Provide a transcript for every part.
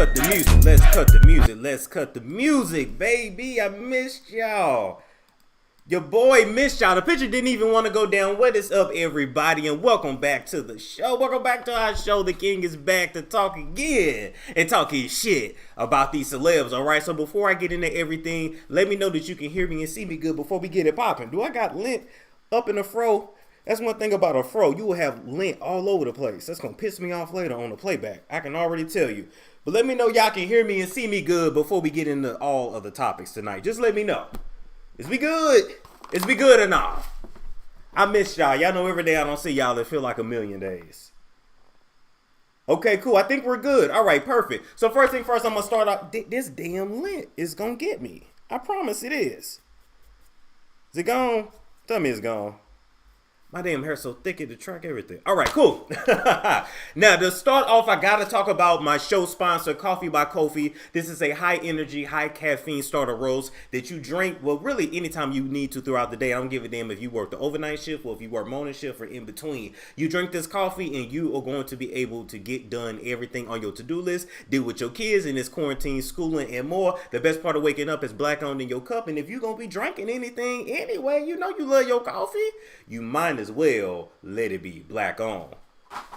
cut the music. Let's cut the music. Let's cut the music, baby. I missed y'all. Your boy missed y'all. The picture didn't even want to go down. What is up, everybody? And welcome back to the show. Welcome back to our show. The king is back to talk again and talk his shit about these celebs. All right. So before I get into everything, let me know that you can hear me and see me good before we get it popping. Do I got lint up in the fro? That's one thing about a fro. You will have lint all over the place. That's going to piss me off later on the playback. I can already tell you. But let me know y'all can hear me and see me good before we get into all of the topics tonight. Just let me know. Is we good? Is we good or not? I miss y'all. Y'all know every day I don't see y'all, it feel like a million days. Okay, cool. I think we're good. All right, perfect. So first thing first, I'm going to start off. This damn lint is going to get me. I promise it is. Is it gone? Tell me it's gone. My damn hair's so thick it to track everything. All right, cool. Now, to start off, I got to talk about my show sponsor, Coffee by Kofi. This is a high-energy, high-caffeine starter roast that you drink, well, really anytime you need to throughout the day. I don't give a damn if you work the overnight shift or if you work morning shift or in between. You drink this coffee and you are going to be able to get done everything on your to-do list, deal with your kids in this quarantine, schooling, and more. The best part of waking up is black-owned in your cup, and if you're going to be drinking anything anyway, you know you love your coffee, you mind as well let it be black on.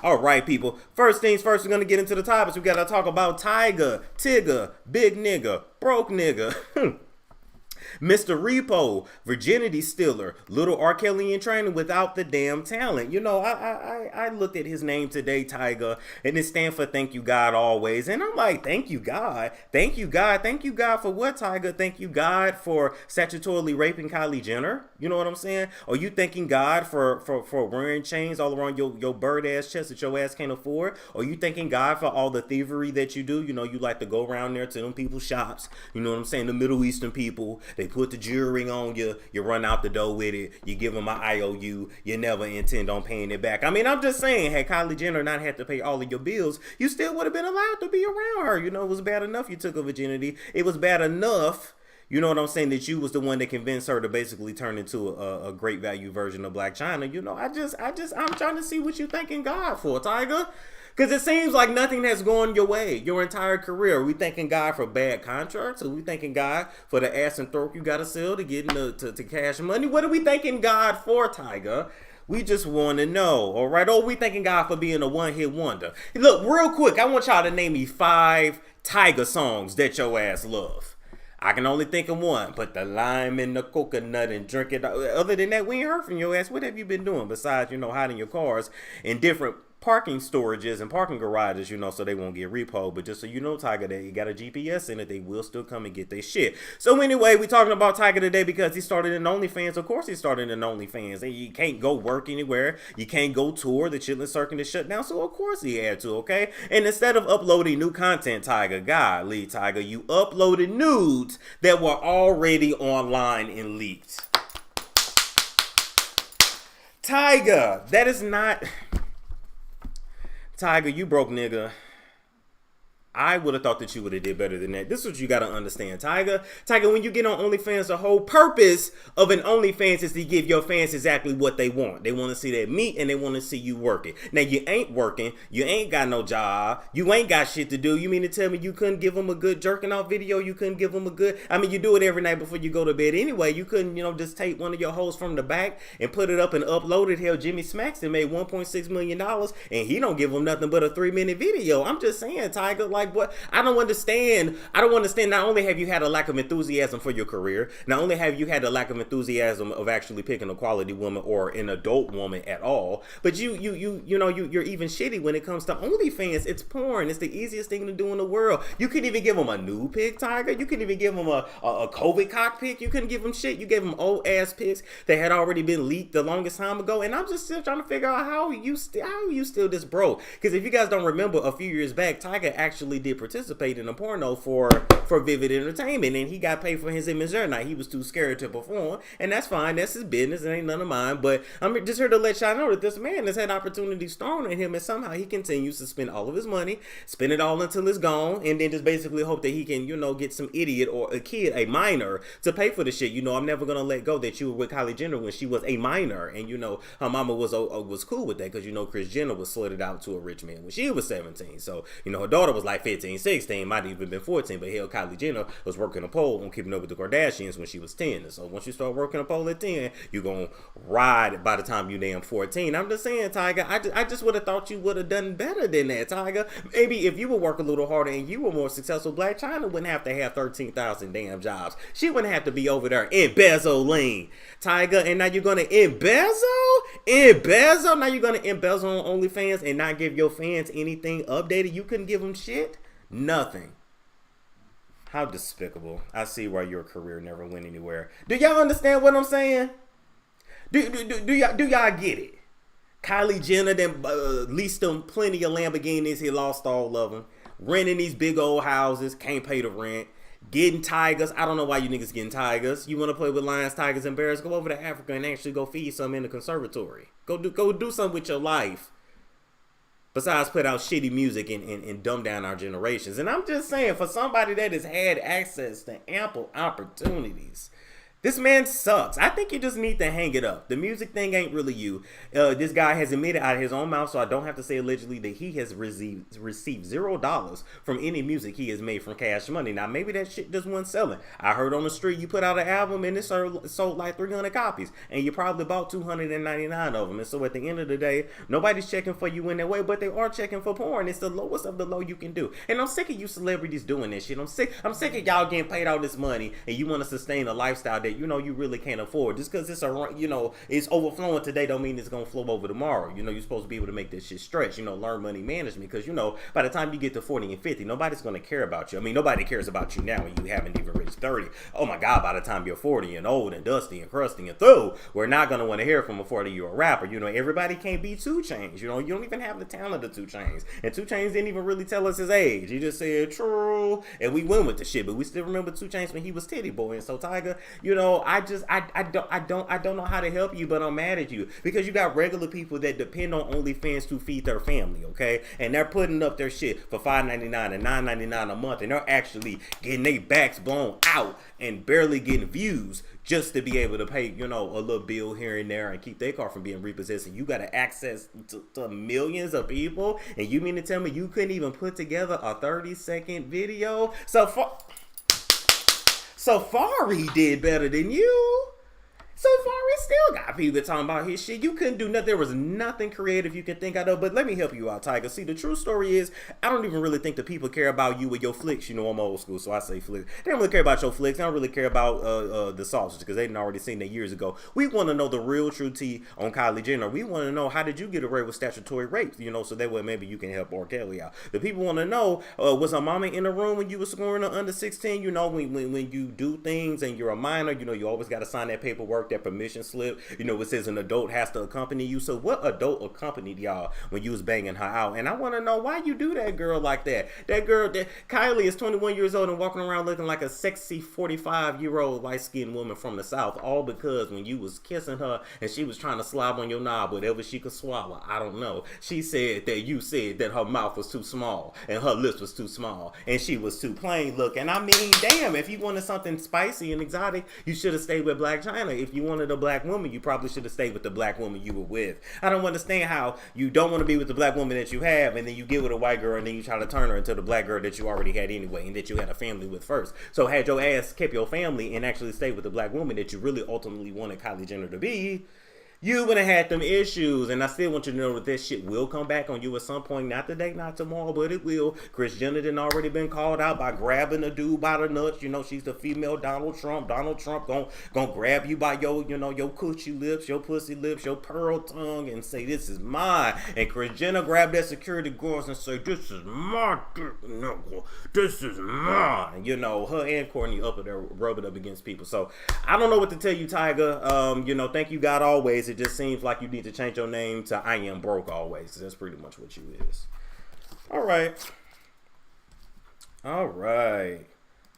All right, people. First things first, we're gonna get into the topics. We gotta talk about Tiger, Tigger, Big Nigga, Broke Nigga, Mr. Repo, Virginity Stealer, Little R. Kelly in training without the damn talent. You know, I looked at his name today, Tiger, and it stands for Thank You God Always. And I'm like, thank you God. Thank you God. Thank you God for what, Tiger? Thank you God for statutorily raping Kylie Jenner. You know what I'm saying? Are you thanking God for wearing chains all around your bird ass chest that your ass can't afford? Are you thanking God for all the thievery that you do? You know, you like to go around there to them people's shops. You know what I'm saying? The Middle Eastern people. They put the jewelry on you. You run out the door with it. You give them an IOU. You never intend on paying it back. I mean, I'm just saying, had Kylie Jenner not had to pay all of your bills, you still would have been allowed to be around her. You know, it was bad enough you took her virginity. It was bad enough, you know what I'm saying, that you was the one that convinced her to basically turn into a great value version of Black China. You know, I'm trying to see what you thanking God for, Tiger. Because it seems like nothing has gone your way your entire career. Are we thanking God for bad contracts? Are we thanking God for the ass and throat you got to sell to get into to cash money? What are we thanking God for, Tiger? We just want to know, all right? Or are we thanking God for being a one-hit wonder? Look, real quick, I want y'all to name me 5 Tiger songs that your ass love. I can only think of one. Put the lime in the coconut and drink it. Other than that, we ain't heard from your ass. What have you been doing besides, you know, hiding your cars in different parking storages and parking garages, you know, so they won't get repoed. But just so you know, Tiger, that you got a GPS in it, they will still come and get their shit. So anyway, we talking about Tiger today because he started in OnlyFans. Of course he started in OnlyFans. And you can't go work anywhere. You can't go tour. The chillin' circuit is shut down. So of course he had to, okay? And instead of uploading new content, Tiger, golly, Tiger, you uploaded nudes that were already online and leaked. Tiger, that is not... Tiger, you broke nigga. I would have thought that you would have did better than that. This is what you got to understand, Tiger. Tiger, when you get on OnlyFans, the whole purpose of an OnlyFans is to give your fans exactly what they want. They want to see that meat and they want to see you working. Now, you ain't working. You ain't got no job. You ain't got shit to do. You mean to tell me you couldn't give them a good jerking off video? You couldn't give them a good... I mean, you do it every night before you go to bed anyway. You couldn't, you know, just take one of your hoes from the back and put it up and upload it. Hell, Jimmy Smaxton made $1.6 million and he don't give them nothing but a 3-minute video. I'm just saying, Tiger, like, what? I don't understand. Not only have you had a lack of enthusiasm for your career, not only have you had a lack of enthusiasm of actually picking a quality woman or an adult woman at all, but you're even shitty when it comes to OnlyFans. It's porn. It's the easiest thing to do in the world. You couldn't even give them a nude pic, Tiger. You couldn't even give them a COVID cock pic. You couldn't give them shit. You gave them old ass pics that had already been leaked the longest time ago. And I'm just still trying to figure out how you still this broke. Because if you guys don't remember, a few years back, Tiger actually did participate in a porno for Vivid Entertainment, and he got paid for his image there. Now, he was too scared to perform, and that's fine. That's his business. It ain't none of mine. But I'm just here to let y'all know that this man has had opportunities thrown at him, and somehow he continues to spend all of his money, spend it all until it's gone, and then just basically hope that he can, you know, get some idiot or a kid, a minor, to pay for the shit. You know, I'm never gonna let go that you were with Kylie Jenner when she was a minor, and you know her mama was cool with that because you know Kris Jenner was slutted out to a rich man when she was 17. So you know her daughter was like 15, 16, might even been 14, but hell, Kylie Jenner was working a pole on Keeping Up with the Kardashians when she was 10. And so once you start working a pole at 10, you're going to ride by the time you damn 14. I'm just saying, Tiger, I just would have thought you would have done better than that, Tiger. Maybe if you would work a little harder and you were more successful, Black China wouldn't have to have 13,000 damn jobs. She wouldn't have to be over there embezzling, Tiger. And now you're going to embezzle? Now you're going to embezzle on OnlyFans and not give your fans anything updated? You couldn't give them shit? Nothing. How despicable. I see why your career never went anywhere. Do y'all understand what I'm saying? Do y'all get it? Kylie Jenner then leased them plenty of Lamborghinis. He lost all of them. Renting these big old houses. Can't pay the rent. Getting tigers. I don't know why you niggas getting tigers. You want to play with lions, tigers, and bears? Go over to Africa and actually go feed some in the conservatory. Go do something with your life. Besides put out shitty music and dumb down our generations. And I'm just saying, for somebody that has had access to ample opportunities, this man sucks. I think you just need to hang it up. The music thing ain't really you. This guy has admitted out of his own mouth, so I don't have to say allegedly, that he has received $0 from any music he has made from Cash Money. Now, maybe that shit just wasn't selling. I heard on the street you put out an album and it sold like 300 copies. And you probably bought 299 of them. And so at the end of the day, nobody's checking for you in that way, but they are checking for porn. It's the lowest of the low you can do. And I'm sick of you celebrities doing this shit. I'm sick of y'all getting paid all this money and you want to sustain a lifestyle that you really can't afford. Just because it's it's overflowing today don't mean it's gonna flow over tomorrow. You're supposed to be able to make this shit stretch. Learn money management, because by the time you get to 40 and 50, nobody's gonna care about you. I mean, nobody cares about you now and you haven't even reached 30. Oh my God, by the time you're 40 and old and dusty and crusty and through, we're not gonna want to hear from a 40-year-old rapper. Everybody can't be 2 Chainz. You don't even have the talent of 2 Chainz. And 2 Chainz didn't even really tell us his age. He just said true, and we went with the shit. But we still remember 2 Chainz when he was Titty Boy. And so Tiger, I don't know how to help you, but I'm mad at you because you got regular people that depend on OnlyFans to feed their family, okay? And they're putting up their shit for $5.99 and $9.99 a month, and they're actually getting their backs blown out and barely getting views just to be able to pay, a little bill here and there and keep their car from being repossessed. And you got to access to millions of people, and you mean to tell me you couldn't even put together a 30-second video? Safari did better than you. Safari still got people talking about his shit. You couldn't do nothing. There was nothing creative you can think out of. But let me help you out, Tiger. See, the true story is, I don't even really think the people care about you with your flicks. I'm old school, so I say flicks. They don't really care about your flicks. They don't really care about the sausage, because they didn't already seen that years ago. We want to know the real true tea on Kylie Jenner. We want to know, how did you get away with statutory rape? So that way maybe you can help R. Kelly out. The people want to know, was her mama in the room when you were scoring her under 16? When you do things and you're a minor, you always got to sign that paperwork, that permission slip. It says an adult has to accompany you. So what adult accompanied y'all when you was banging her out? And I want to know why you do that girl like that. That girl, Kylie is 21 years old and walking around looking like a sexy 45-year-old light-skinned woman from the South, all because when you was kissing her and she was trying to slob on your knob, whatever she could swallow, I don't know. She said that you said that her mouth was too small and her lips was too small and she was too plain looking. I mean, damn, if you wanted something spicy and exotic, you should have stayed with Black China. If you wanted a black woman, you probably should have stayed with the black woman you were with. I don't understand how you don't want to be with the black woman that you have, and then you get with a white girl, and then you try to turn her into the black girl that you already had anyway, and that you had a family with first. So had your ass kept your family and actually stayed with the black woman that you really ultimately wanted Kylie Jenner to be, you would have had them issues. And I still want you to know that this shit will come back on you at some point. Not today, not tomorrow, but it will. Kris Jenner done already been called out by grabbing a dude by the nuts. She's the female Donald Trump. Donald Trump gonna grab you by your coochie lips, your pussy lips, your pearl tongue, and say, this is mine. And Kris Jenner grabbed that security guards and say, this is my dick, nigga. This is mine. Her and Courtney up there rubbing up against people. So I don't know what to tell you, Tiger. Thank you God always. It just seems like you need to change your name to I Am Broke Always. That's pretty much what you is. All right.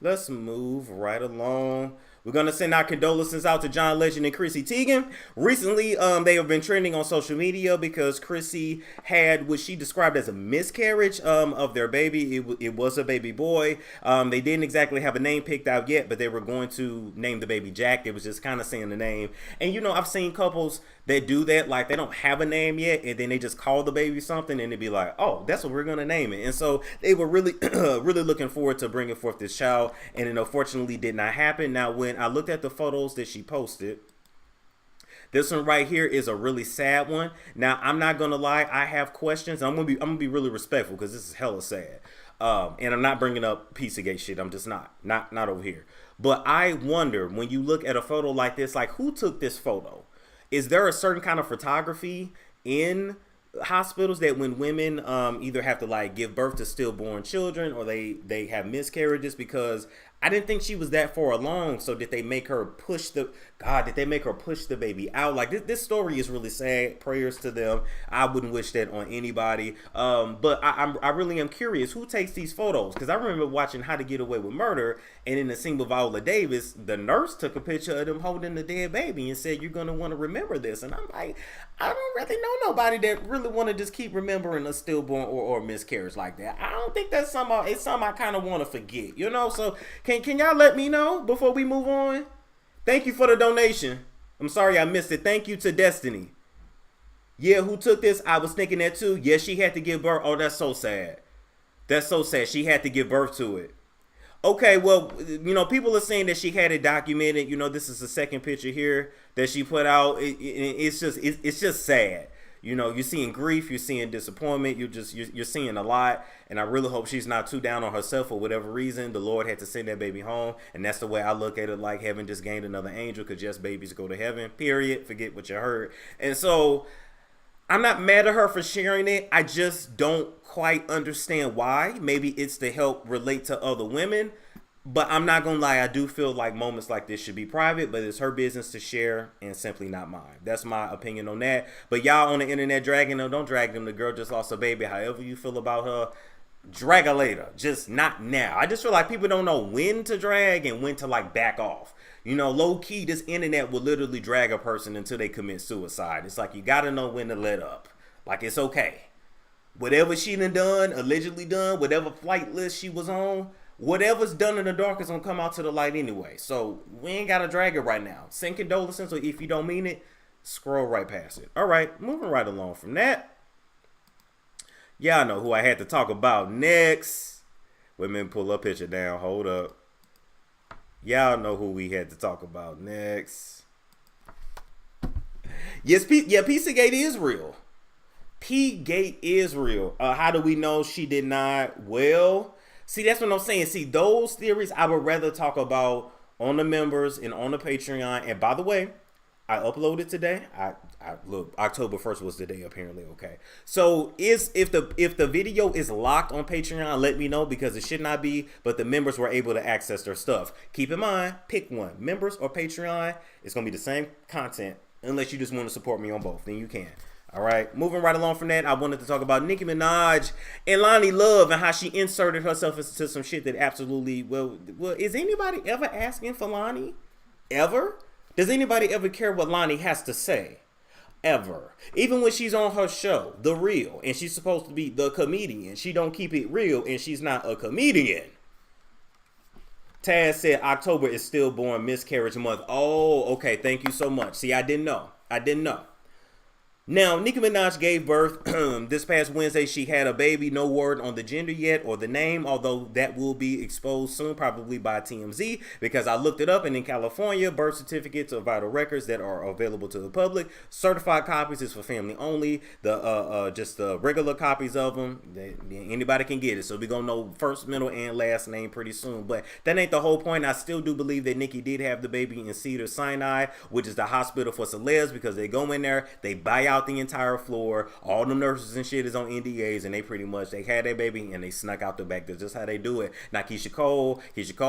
Let's move right along. We're going to send our condolences out to John Legend and Chrissy Teigen. Recently, they have been trending on social media because Chrissy had what she described as a miscarriage of their baby. It was a baby boy. They didn't exactly have a name picked out yet, but they were going to name the baby Jack. It was just kind of saying the name. And, I've seen couples that do that. Like, they don't have a name yet, and then they just call the baby something, and they be like, oh, that's what we're going to name it. And so they were really, really looking forward to bringing forth this child, and it unfortunately did not happen. Now, when I looked at the photos that she posted, this one right here is a really sad one. Now, I'm not gonna lie, I have questions. I'm gonna be really respectful because this is hella sad. And I'm not bringing up Pizzagate shit. I'm just not over here. But I wonder, when you look at a photo like this, like, who took this photo? Is there a certain kind of photography in hospitals that when women either have to like give birth to stillborn children or they have miscarriages? Because I didn't think she was that far along. So did they make her push the baby out? Like, this story is really sad. Prayers to them. I wouldn't wish that on anybody. But I really am curious, who takes these photos? Because I remember watching How to Get Away with Murder, and in the scene with Viola Davis, the nurse took a picture of them holding the dead baby and said, you're going to want to remember this. And I'm like, I don't really know nobody that really want to just keep remembering a stillborn or miscarriage like that. I don't think that's something I kind of want to forget, you know? So can y'all let me know before we move on? Thank you for the donation. I'm sorry I missed it. Thank you to Destiny. Yeah, who took this? I was thinking that too. Yeah, she had to give birth. Oh, that's so sad. That's so sad. She had to give birth to it. Okay, well, you know, people are saying that she had it documented. You know, this is the second picture here that she put out. It's just sad. You know, you're seeing grief, you're seeing disappointment, you're seeing a lot, and I really hope she's not too down on herself for whatever reason. The Lord had to send that baby home, and that's the way I look at it, like heaven just gained another angel, because yes, babies go to heaven, period. Forget what you heard. And so I'm not mad at her for sharing it. I just don't quite understand why. Maybe it's to help relate to other women. But I'm not going to lie, I do feel like moments like this should be private, but it's her business to share and simply not mine. That's my opinion on that. But y'all on the internet dragging them, don't drag them. The girl just lost a baby. However you feel about her, drag her later. Just not now. I just feel like people don't know when to drag and when to like back off. You know, low key, this internet will literally drag a person until they commit suicide. It's like you got to know when to let up. Like, it's okay. Whatever she done, allegedly done, whatever flight list she was on, whatever's done in the dark is gonna come out to the light anyway. So we ain't gotta drag it right now. Send condolences, or if you don't mean it, scroll right past it. All right, moving right along from that. Y'all know who I had to talk about next. Wait a minute, pull up picture down. Hold up. Y'all know who we had to talk about next. Yes, Pizzagate is real. P-Gate is real. How do we know she did not? Well, see, that's what I'm saying. See, those theories I would rather talk about on the members and on the Patreon. And by the way, I uploaded today. I look, October 1st was the day apparently. Okay. So if the video is locked on Patreon, let me know, because it should not be, but the members were able to access their stuff. Keep in mind, pick one, members or Patreon. It's going to be the same content unless you just want to support me on both. Then you can. All right, moving right along from that, I wanted to talk about Nicki Minaj and Loni Love and how she inserted herself into some shit that absolutely, well, is anybody ever asking for Loni? Ever? Does anybody ever care what Loni has to say? Ever? Even when she's on her show, The Real, and she's supposed to be the comedian, she don't keep it real, and she's not a comedian. Taz said October is stillborn miscarriage month. Oh, okay, thank you so much. See, I didn't know. Now, Nicki Minaj gave birth this past Wednesday. She had a baby. No word on the gender yet or the name, although that will be exposed soon, probably by TMZ, because I looked it up, and in California, birth certificates or vital records that are available to the public. Certified copies is for family only. Just the regular copies of them, anybody can get it. So we're going to know first, middle, and last name pretty soon. But that ain't the whole point. I still do believe that Nicki did have the baby in Cedars-Sinai, which is the hospital for celebs, because they go in there, they buy out the entire floor, all the nurses and shit is on NDAs, and they had their baby and they snuck out the back. That's just how they do it. Now Keisha Cole,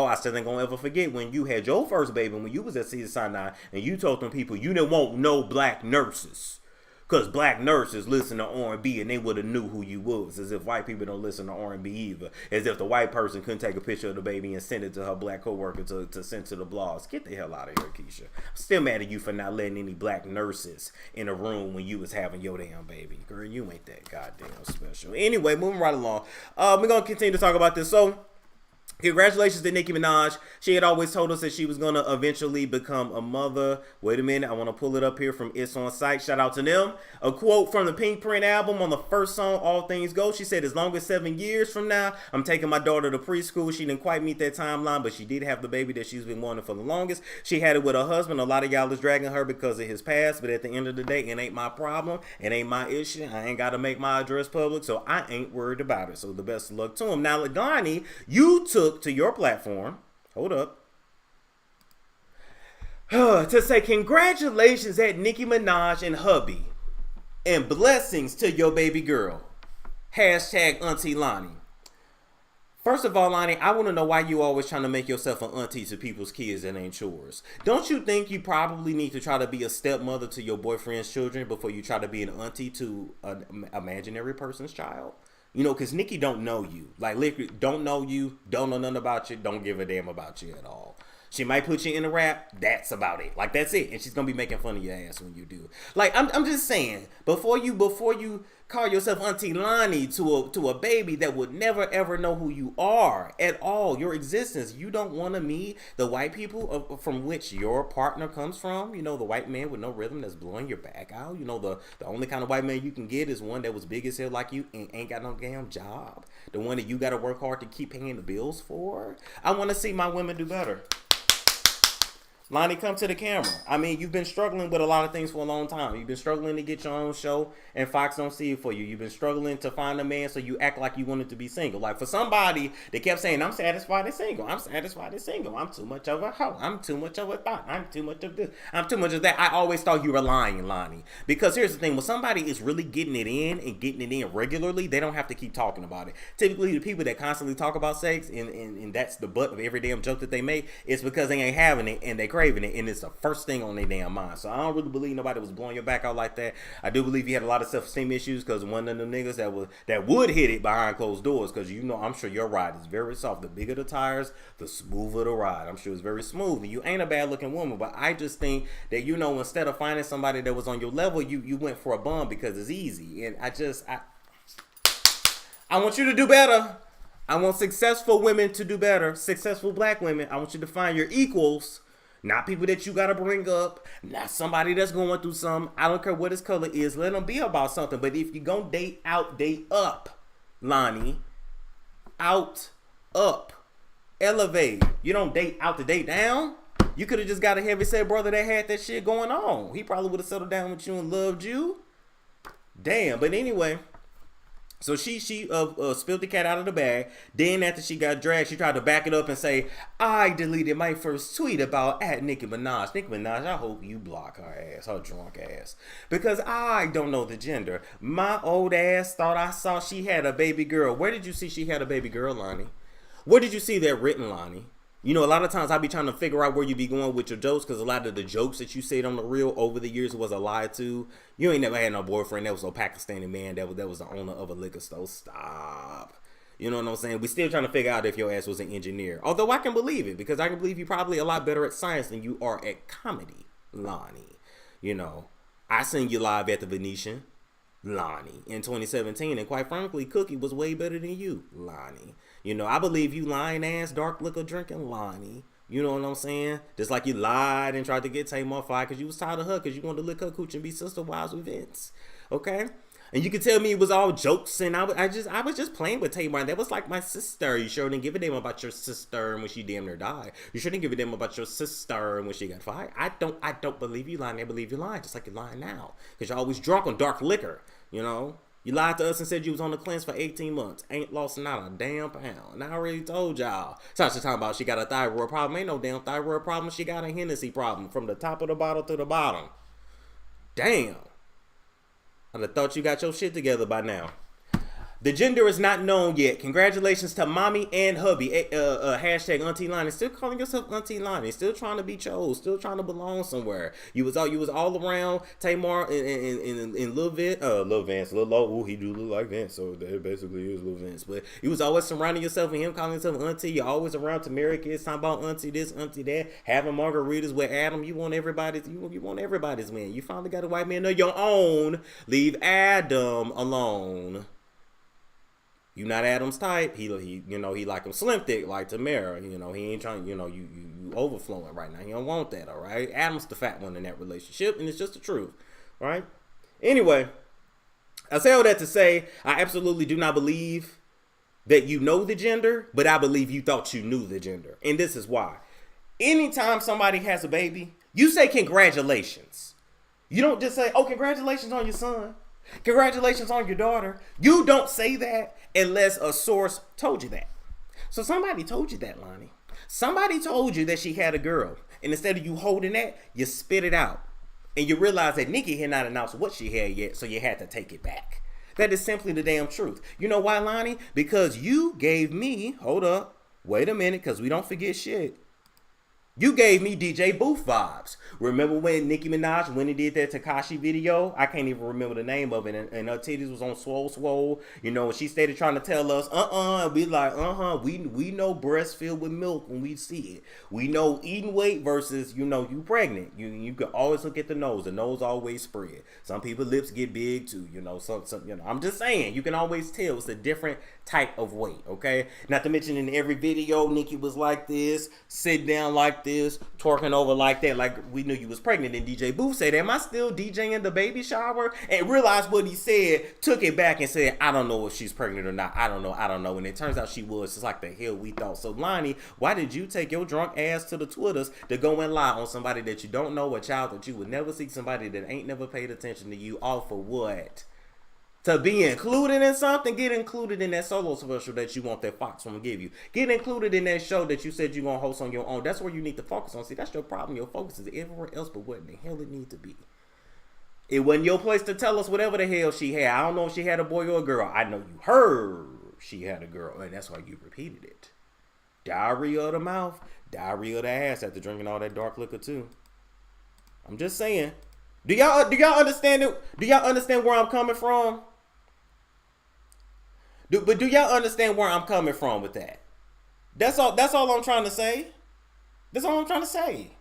I still ain't gonna ever forget when you had your first baby, when you was at Cedars-Sinai, and you told them people you didn't want no black nurses, because black nurses listen to R&B and they would have knew who you was. As if white people don't listen to R&B either. As if the white person couldn't take a picture of the baby and send it to her black coworker to send to the blogs. Get the hell out of here, Keisha. I'm still mad at you for not letting any black nurses in a room when you was having your damn baby. Girl, you ain't that goddamn special. Anyway, moving right along. We're going to continue to talk about this. So, Congratulations to Nicki Minaj. She had always told us that she was going to eventually become a mother. Wait a minute. I want to pull it up here from It's On Site. Shout out to them. A quote from the Pink Print album on the first song, All Things Go. She said, as long as 7 years from now, I'm taking my daughter to preschool. She didn't quite meet that timeline, but she did have the baby that she's been wanting for the longest. She had it with her husband. A lot of y'all is dragging her because of his past, but at the end of the day, it ain't my problem. It ain't my issue. I ain't got to make my address public, so I ain't worried about it. So the best of luck to him. Now, Loni, you took to your platform, hold up, to say congratulations at Nicki Minaj and hubby, and blessings to your baby girl. Hashtag Auntie Loni. First of all, Loni, I want to know why you always trying to make yourself an auntie to people's kids that ain't yours. Don't you think you probably need to try to be a stepmother to your boyfriend's children before you try to be an auntie to an imaginary person's child? You know, because Nicki don't know you. Like, literally, don't know you, don't know nothing about you, don't give a damn about you at all. She might put you in a rap, that's about it. Like, that's it. And she's going to be making fun of your ass when you do. Like, I'm just saying, before you call yourself Auntie Loni to a baby that would never, ever know who you are at all, your existence, you don't want to meet the white people from which your partner comes from. You know, the white man with no rhythm that's blowing your back out. You know, the only kind of white man you can get is one that was big as hell like you and ain't got no damn job. The one that you got to work hard to keep paying the bills for. I want to see my women do better. Loni, come to the camera. I mean, you've been struggling with a lot of things for a long time. You've been struggling to get your own show, and Fox don't see it for you. You've been struggling to find a man, so you act like you wanted to be single. Like, for somebody that kept saying, I'm satisfied and single. I'm satisfied and single. I'm too much of a hoe. I'm too much of a thought. I'm too much of this. I'm too much of that. I always thought you were lying, Loni. Because here's the thing. When somebody is really getting it in and getting it in regularly, they don't have to keep talking about it. Typically, the people that constantly talk about sex, and that's the butt of every damn joke that they make, it's because they ain't having it, and they craving it, and it's the first thing on their damn mind. So I don't really believe nobody was blowing your back out like that. I do believe you had a lot of self-esteem issues because one of them niggas that would hit it behind closed doors, because you know, I'm sure your ride is very soft. The bigger the tires, the smoother the ride. I'm sure it's very smooth, and you ain't a bad looking woman, but I just think that, you know, instead of finding somebody that was on your level, you went for a bum because it's easy. And I want you to do better. I want successful women to do better. Successful black women. I want you to find your equals. Not people that you got to bring up. Not somebody that's going through something. I don't care what his color is. Let them be about something. But if you going to date out, date up, Loni. Out, up. Elevate. You don't date out to date down. You could have just got a heavyset brother that had that shit going on. He probably would have settled down with you and loved you. Damn. But anyway. So she spilled the cat out of the bag. Then after she got dragged, she tried to back it up and say, I deleted my first tweet about at Nicki Minaj. Nicki Minaj, I hope you block her ass, her drunk ass. Because I don't know the gender. My old ass thought I saw she had a baby girl. Where did you see she had a baby girl, Loni? Where did you see that written, Loni? You know, a lot of times I be trying to figure out where you be going with your jokes, because a lot of the jokes that you said on the reel over the years was a lie too. You ain't never had no boyfriend that was no Pakistani man that was the owner of a liquor store. Stop. You know what I'm saying? We still trying to figure out if your ass was an engineer. Although I can believe it, because I can believe you probably a lot better at science than you are at comedy, Loni. You know, I seen you live at the Venetian, Loni, in 2017, and quite frankly, Cookie was way better than you, Loni. You know, I believe you lying ass, dark liquor drinking Loni. You know what I'm saying? Just like you lied and tried to get Tamar fired because you was tired of her because you wanted to lick her cooch and be sister wives with Vince. Okay? And you could tell me it was all jokes, and I was just playing with Tamar. That was like my sister. You sure didn't give a damn about your sister when she damn near died. You sure didn't give a damn about your sister when she got fired. I don't believe you lying. I believe you lying, just like you're lying now. Because you're always drunk on dark liquor, you know? You lied to us and said you was on the cleanse for 18 months. Ain't lost not a damn pound. And I already told y'all. Tasha talking about she got a thyroid problem. Ain't no damn thyroid problem. She got a Hennessy problem from the top of the bottle to the bottom. Damn. I'd have thought you got your shit together by now. The gender is not known yet. Congratulations to mommy and hubby. Hashtag Auntie Loni. Still calling yourself Auntie Loni. Still trying to be chose. Still trying to belong somewhere. You was all around Tamar and Lil Vince. Lil Low. Ooh, he do look like Vince. So that basically is Lil Vince. But you was always surrounding yourself with him calling yourself Auntie. You're always around Tamara kids talking about Auntie this, Auntie that. Having margaritas with Adam. You want everybody's. You want everybody's man. You finally got a white man of your own. Leave Adam alone. You not Adam's type. He like him slim thick like Tamara. You know, he ain't trying, you overflowing right now. He don't want that, all right? Adam's the fat one in that relationship, and it's just the truth, right? Anyway, I say all that to say, I absolutely do not believe that you know the gender, but I believe you thought you knew the gender. And this is why. Anytime somebody has a baby, you say congratulations. You don't just say, oh, congratulations on your son. Congratulations on your daughter. You don't say that unless a source told you that. So somebody told you that, Loni. Somebody told you that she had a girl. And instead of you holding that, you spit it out. And you realize that Nikki had not announced what she had yet, so you had to take it back. That is simply the damn truth. You know why, Loni? Because you gave me, hold up, wait a minute, because we don't forget shit. You gave me DJ Booth vibes. Remember when Nicki Minaj, when he did that Tekashi video? I can't even remember the name of it. And her titties was on swole. You know, and she started trying to tell us, we like, we know breast filled with milk when we see it. We know eating weight versus, you pregnant. You can always look at the nose. The nose always spread. Some people lips get big too, I'm just saying, you can always tell it's a different type of weight, okay? Not to mention in every video, Nicki was like this, sit down like this, twerking over like that, like we knew you was pregnant. And DJ Booth said, am I still DJing the baby shower? And realized what he said, took it back and said, I don't know if she's pregnant or not. I don't know. And it turns out she was. It's like the hell we thought. So Loni, why did you take your drunk ass to the Twitters to go and lie on somebody that you don't know, a child that you would never see, somebody that ain't never paid attention to you, all for what? To be included in something, get included in that solo special that you want that Fox will give you. Get included in that show that you said you're going to host on your own. That's where you need to focus on. See, that's your problem. Your focus is everywhere else but what in the hell it needs to be. It wasn't your place to tell us whatever the hell she had. I don't know if she had a boy or a girl. I know you heard she had a girl, and that's why you repeated it. Diarrhea of the mouth, diarrhea of the ass after drinking all that dark liquor too. I'm just saying. Do y'all understand it? Do y'all understand where I'm coming from? But do y'all understand where I'm coming from with that? That's all I'm trying to say. That's all I'm trying to say.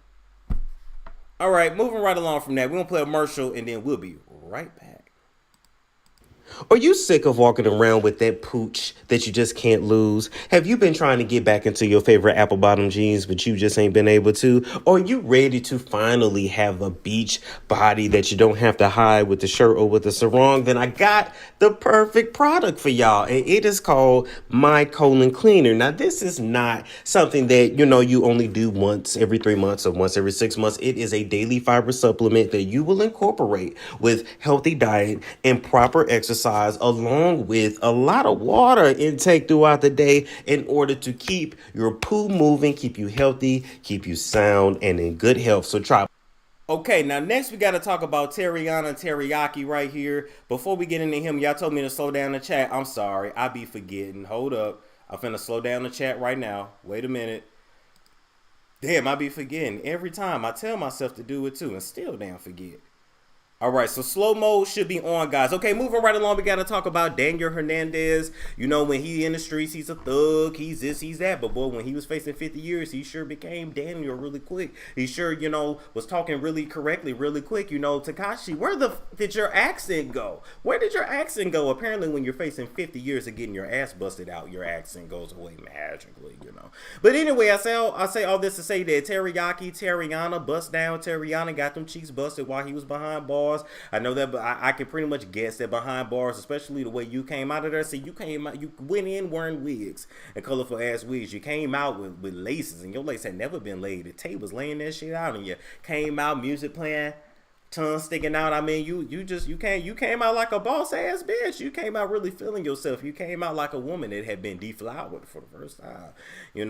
All right, moving right along from that, we're going to play a commercial and then we'll be right back. Are you sick of walking around with that pooch that you just can't lose? Have you been trying to get back into your favorite apple bottom jeans, but you just ain't been able to? Or are you ready to finally have a beach body that you don't have to hide with the shirt or with the sarong? Then I got the perfect product for y'all, and it is called My Colon Cleaner. Now, this is not something that, you only do once every 3 months or once every 6 months. It is a daily fiber supplement that you will incorporate with healthy diet and proper exercise, along with a lot of water intake throughout the day in order to keep your poo moving, keep you healthy, keep you sound and in good health. So try. Okay, now next we got to talk about Teriyaki right here. Before we get into him, y'all told me to slow down the chat. I'm sorry, I be forgetting. Hold up. I'm finna slow down the chat right now. Wait a minute. Damn, I be forgetting. Every time I tell myself to do it too and still damn forget. All right, so slow mode should be on, guys. Okay, moving right along, we got to talk about Daniel Hernandez. When he in the streets, he's a thug, he's this, he's that. But, boy, when he was facing 50 years, he sure became Daniel really quick. He sure, was talking really correctly really quick. Tekashi, where did your accent go? Where did your accent go? Apparently, when you're facing 50 years of getting your ass busted out, your accent goes away magically, But anyway, I say all this to say that Tariana, bust down. Tariana got them cheeks busted while he was behind bars. I know that, but I can pretty much guess that behind bars, especially the way you came out of there. See, you went in wearing wigs and colorful ass wigs. You came out with laces, and your lace had never been laid. The tape was laying that shit out, and you came out, music playing, tongue sticking out. I mean, you came out like a boss ass bitch. You came out really feeling yourself. You came out like a woman that had been deflowered for the first time. You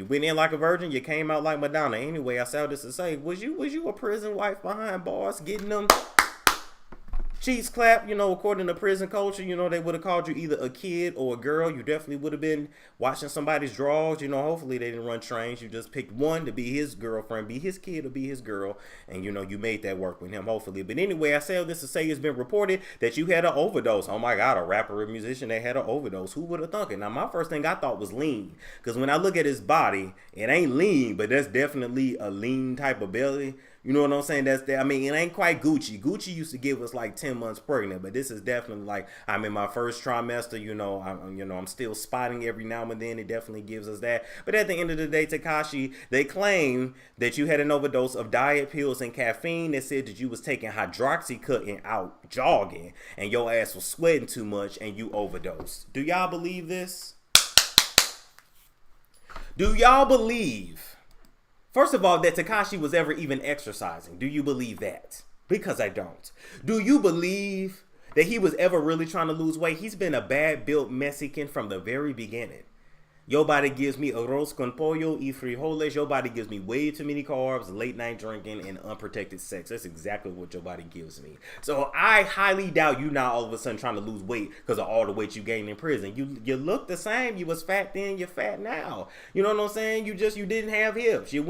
went in like a virgin. You came out like Madonna. Anyway, I say all this to say, was you a prison wife behind bars getting them cheeks clap? According to prison culture, they would have called you either a kid or a girl. You definitely would have been watching somebody's drawers. Hopefully they didn't run trains. You just picked one to be his girlfriend, be his kid, or be his girl. And, you made that work with him, hopefully. But anyway, I say all this to say it's been reported that you had an overdose. Oh, my God, a rapper or musician that had an overdose. Who would have thunk it? Now, my first thing I thought was lean. Because when I look at his body, it ain't lean, but that's definitely a lean type of belly. You know what I'm saying? That's that. I mean, it ain't quite Gucci. Gucci used to give us like 10 months pregnant, but this is definitely like I'm in my first trimester. I'm still spotting every now and then. It definitely gives us that. But at the end of the day, Tekashi, they claim that you had an overdose of diet pills and caffeine. They said that you was taking hydroxycut out jogging, and your ass was sweating too much, and you overdosed. Do y'all believe this? Do y'all believe, first of all, that Tekashi was ever even exercising? Do you believe that? Because I don't. Do you believe that he was ever really trying to lose weight? He's been a bad built Mexican from the very beginning. Your body gives me arroz con pollo y frijoles. Your body gives me way too many carbs, late night drinking, and unprotected sex. That's exactly what your body gives me. So I highly doubt you now all of a sudden trying to lose weight because of all the weight you gained in prison. You look the same. You was fat then, you're fat now. You know what I'm saying? You didn't have hips. You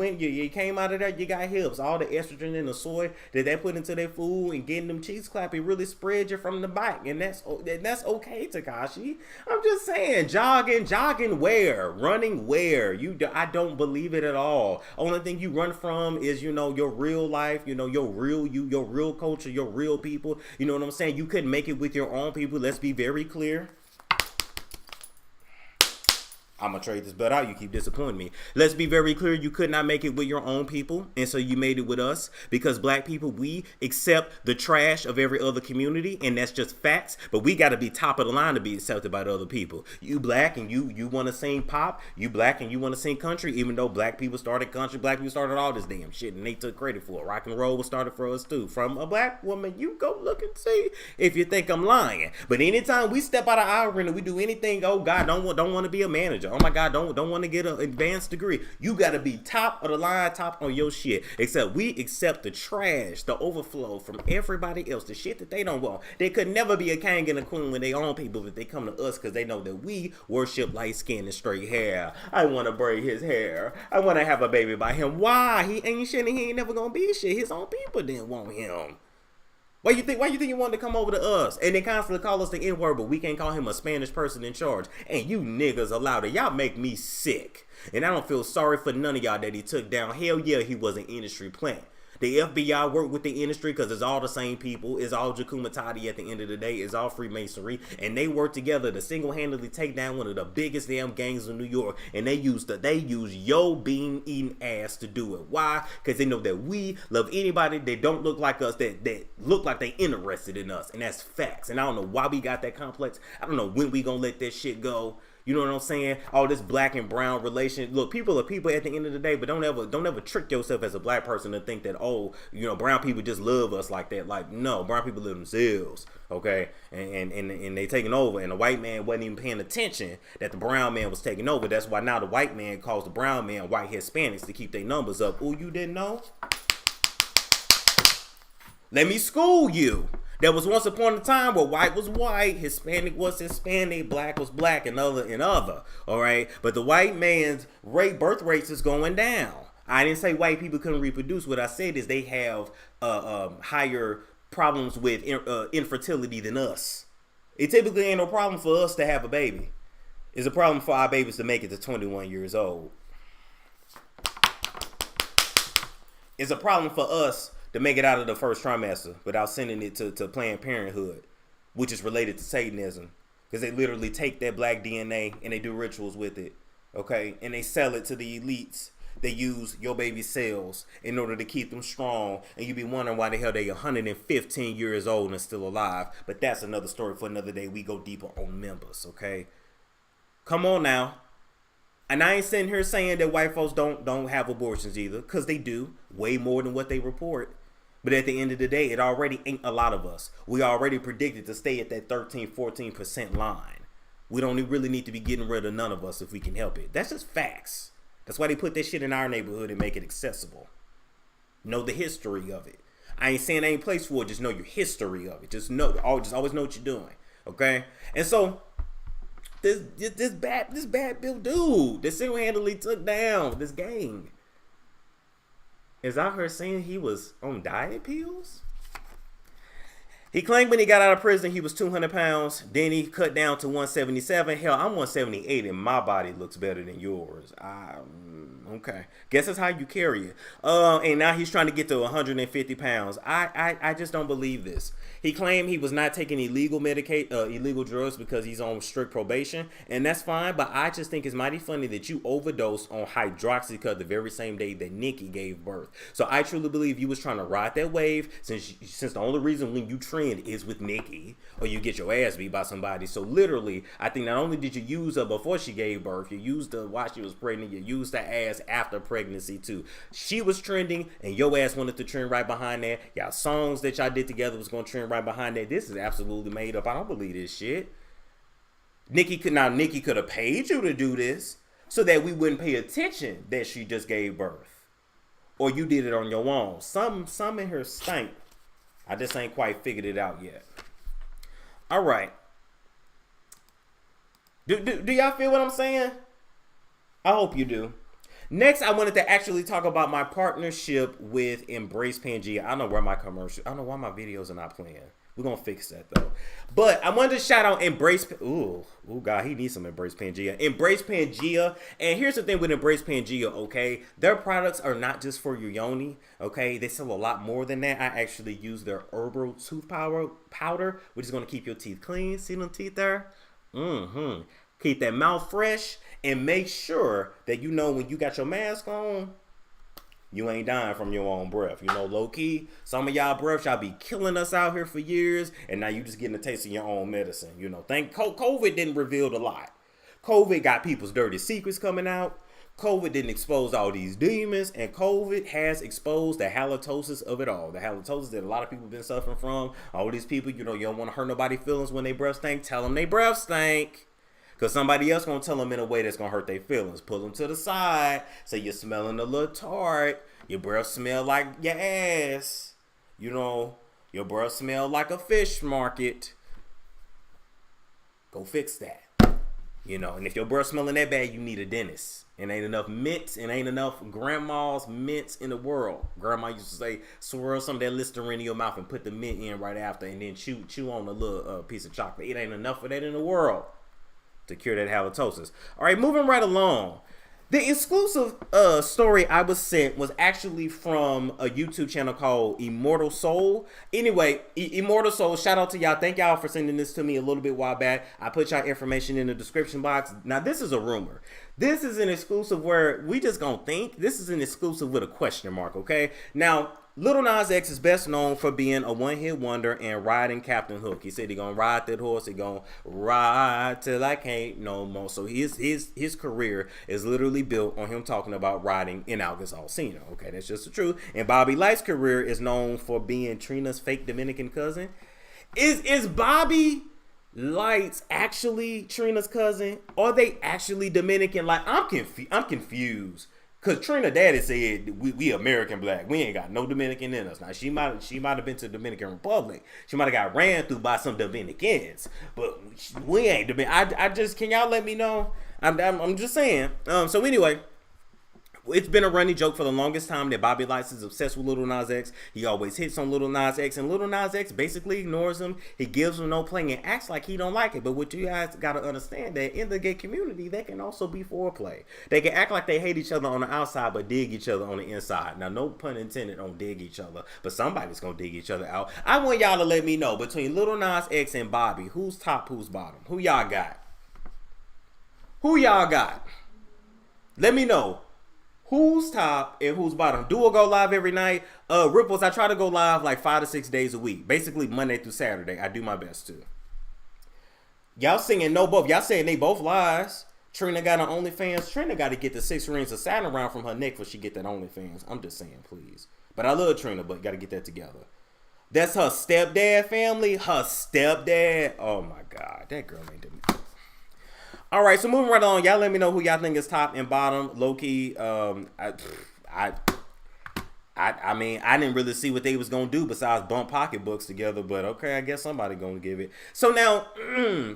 came out of there, you got hips. All the estrogen and the soy that they put into their food and getting them cheeks clapping really spread you from the back. And that's okay, Tekashi. I'm just saying, jogging where? Running where? I don't believe it at all. Only thing you run from is, your real life, your real you, your real culture, your real people. You know what I'm saying? You couldn't make it with your own people. Let's be very clear. I'm going to trade this bet out. You keep disappointing me. Let's be very clear. You could not make it with your own people. And so you made it with us because black people, we accept the trash of every other community. And that's just facts. But we got to be top of the line to be accepted by the other people. You black and you want to sing pop. You black and you want to sing country. Even though black people started country, black people started all this damn shit. And they took credit for it. Rock and roll was started for us too. From a black woman, you go look and see if you think I'm lying. But anytime we step out of our arena, we do anything, oh God, don't want to be a manager. Oh my God, don't want to get an advanced degree. You got to be top of the line, top on your shit. Except we accept the trash, the overflow from everybody else, the shit that they don't want. They could never be a king and a queen when they own people, but they come to us because they know that we worship light skin and straight hair. I want to braid his hair. I want to have a baby by him. Why? He ain't shit and he ain't never going to be shit. His own people didn't want him. Why you think he wanted to come over to us? And they constantly call us the N-word, but we can't call him a Spanish person in charge. And you niggas allowed it. Y'all make me sick. And I don't feel sorry for none of y'all that he took down. Hell yeah, he was an industry plant. The FBI worked with the industry because it's all the same people. It's all Jakumatati at the end of the day. It's all Freemasonry. And they work together to single-handedly take down one of the biggest damn gangs in New York. And they use yo being eating ass to do it. Why? Because they know that we love anybody that don't look like us, that look like they interested in us. And that's facts. And I don't know why we got that complex. I don't know when we gonna let that shit go. You know what I'm saying? All this black and brown relation. Look, people are people at the end of the day, but don't ever trick yourself as a black person to think that, brown people just love us like that. Like, no, brown people live themselves, okay? And they taking over, and the white man wasn't even paying attention that the brown man was taking over. That's why now the white man calls the brown man white Hispanics to keep their numbers up. Oh, you didn't know? Let me school you. There was once upon a time where white was white, Hispanic was Hispanic, black was black, and other, all right? But the white man's birth rates is going down. I didn't say white people couldn't reproduce. What I said is they have higher problems with infertility than us. It typically ain't no problem for us to have a baby. It's a problem for our babies to make it to 21 years old. It's a problem for us to make it out of the first trimester without sending it to Planned Parenthood, which is related to Satanism, because they literally take that black DNA and they do rituals with it, okay? And they sell it to the elites. They use your baby's cells in order to keep them strong, and you be wondering why the hell they 115 years old and still alive. But that's another story for another day. We go deeper on members, okay? Come on now. And I ain't sitting here saying that white folks don't have abortions either, because they do, way more than what they report. But at the end of the day, it already ain't a lot of us. We already predicted to stay at that 13-14% line. We don't really need to be getting rid of none of us if we can help it. That's just facts. That's why they put that shit in our neighborhood and make it accessible. Know the history of it. I ain't saying there ain't place for it. Just know your history of it. Just always know what you're doing. Okay? And so this bad bill dude that single-handedly took down this gang is out here saying he was on diet pills? He claimed when he got out of prison he was 200 pounds. Then he cut down to 177. Hell, I'm 178 and my body looks better than yours. Okay. Guess that's how you carry it. And now he's trying to get to 150 pounds. I just don't believe this. He claimed he was not taking illegal illegal drugs because he's on strict probation, and that's fine. But I just think it's mighty funny that you overdosed on hydroxycut the very same day that Nikki gave birth. So I truly believe you was trying to ride that wave, since the only reason when you trend is with Nikki or you get your ass beat by somebody. So literally, I think not only did you use her before she gave birth, you used her while she was pregnant, you used her ass after pregnancy too. She was trending, and your ass wanted to trend right behind that. Y'all songs that y'all did together was gonna trend right behind that. This is absolutely made up. I don't believe this shit. Nikki could have paid you to do this so that we wouldn't pay attention that she just gave birth, or you did it on your own. Some in here stink. I just ain't quite figured it out yet. All right. Do y'all feel what I'm saying? I hope you do. Next, I wanted to actually talk about my partnership with Embrace Pangea. I don't know where my commercial. I don't know why my videos are not playing. We're gonna fix that though. But I wanted to shout out Embrace. Ooh, God, he needs some Embrace Pangea. Embrace Pangea. And here's the thing with Embrace Pangea, okay? Their products are not just for your yoni, okay? They sell a lot more than that. I actually use their herbal tooth powder, which is gonna keep your teeth clean. See them teeth there? Keep that mouth fresh, and make sure that you know when you got your mask on, you ain't dying from your own breath. You know, low key, some of y'all breath, y'all be killing us out here for years, and now you just getting a taste of your own medicine. You know, COVID didn't reveal a lot. COVID got people's dirty secrets coming out. COVID didn't expose all these demons, and COVID has exposed the halitosis of it all. The halitosis that a lot of people have been suffering from. All these people, you know, you don't want to hurt nobody's feelings when they breath stink. Tell them they breath stink. Because somebody else going to tell them in a way that's going to hurt their feelings. Pull them to the side. Say you're smelling a little tart. Your breath smell like your ass. You know, your breath smell like a fish market. Go fix that. You know, and if your breath smelling that bad, you need a dentist. And ain't enough mints and ain't enough grandma's mints in the world. Grandma used to say, swirl some of that Listerine in your mouth and put the mint in right after, and then chew on a little piece of chocolate. It ain't enough of that in the world to cure that halitosis. All right, moving right along. The exclusive story I was sent was actually from a YouTube channel called Immortal Soul. Anyway, Immortal Soul, shout out to y'all. Thank y'all for sending this to me a little bit while back. I put y'all information in the description box. Now, this is a rumor. This is an exclusive where we just gonna think. This is an exclusive with a question mark, okay? Now, Lil Nas X is best known for being a one-hit wonder and riding Captain Hook. He said he gonna ride that horse. He gonna ride till I can't no more. So his career is literally built on him talking about riding in August Alsina. Okay, that's just the truth. And Bobby Lytes' career is known for being Trina's fake Dominican cousin. Is Bobby Lytes actually Trina's cousin? Are they actually Dominican? Like, I'm confused. Cause Trina daddy said we American black. We ain't got no Dominican in us. Now she might have been to the Dominican Republic. She might have got ran through by some Dominicans. But we ain't Dominican. I just, can y'all let me know? I'm just saying. So anyway, it's been a running joke for the longest time that Bobby Lytes is obsessed with Lil Nas X. He always hits on Lil Nas X, and Lil Nas X basically ignores him. He gives him no play and acts like he don't like it. But what you guys got to understand, that in the gay community, they can also be foreplay. They can act like they hate each other on the outside, but dig each other on the inside. Now, no pun intended on dig each other, but somebody's going to dig each other out. I want y'all to let me know, between Lil Nas X and Bobby, who's top, who's bottom? Who y'all got? Who y'all got? Let me know. Who's top and who's bottom? Do I go live every night? Ripples, I try to go live like 5 to 6 days a week. Basically Monday through Saturday. I do my best to. Y'all singing no both. Y'all saying they both lies. Trina got an OnlyFans. Trina got to get the 6 rings of Saturn around from her neck before she get that OnlyFans. I'm just saying, please. But I love Trina, but got to get that together. That's her stepdad family. Her stepdad. Oh my God. That girl ain't doing it. All right, so moving right along, y'all let me know who y'all think is top and bottom. Low key, I mean, I didn't really see what they was gonna do besides bump pocketbooks together, but okay, I guess somebody gonna give it. So now,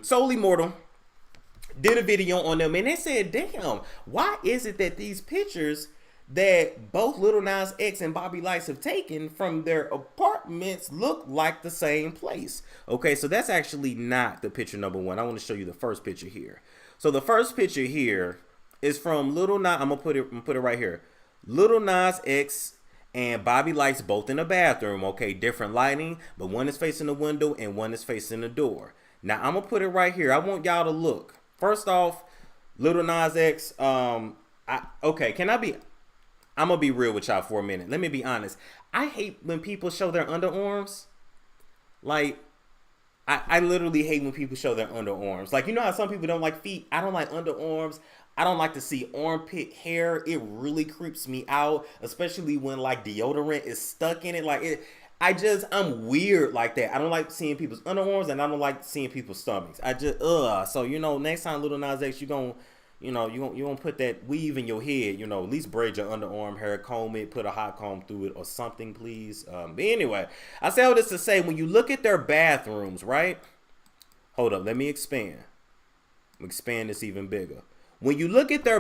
Soul Immortal did a video on them, and they said, "Damn, why is it that these pictures that both Lil Nas X and Bobby Lytes have taken from their apartments look like the same place?" Okay, so that's actually not the picture number one. I want to show you the first picture here. So the first picture here, It's from Lil Nas. I'm gonna put it right here. Lil Nas X and Bobby Lytes both in the bathroom. Okay, different lighting, but one is facing the window and one is facing the door. Now I'm gonna put it right here. I want y'all to look. First off, Lil Nas X. Okay, I'm gonna be real with y'all for a minute. Let me be honest. I hate when people show their underarms. Like, I literally hate when people show their underarms. Like, you know how some people don't like feet? I don't like underarms. I don't like to see armpit hair. It really creeps me out, especially when like deodorant is stuck in it. Like I'm weird like that. I don't like seeing people's underarms, and I don't like seeing people's stomachs. So next time Lil Nas X, you gonna put that weave in your head, at least braid your underarm hair, comb it, put a hot comb through it or something, please. But anyway, I say all this to say, when you look at their bathrooms, right? Hold up, let me expand. Expand this even bigger. When you look at their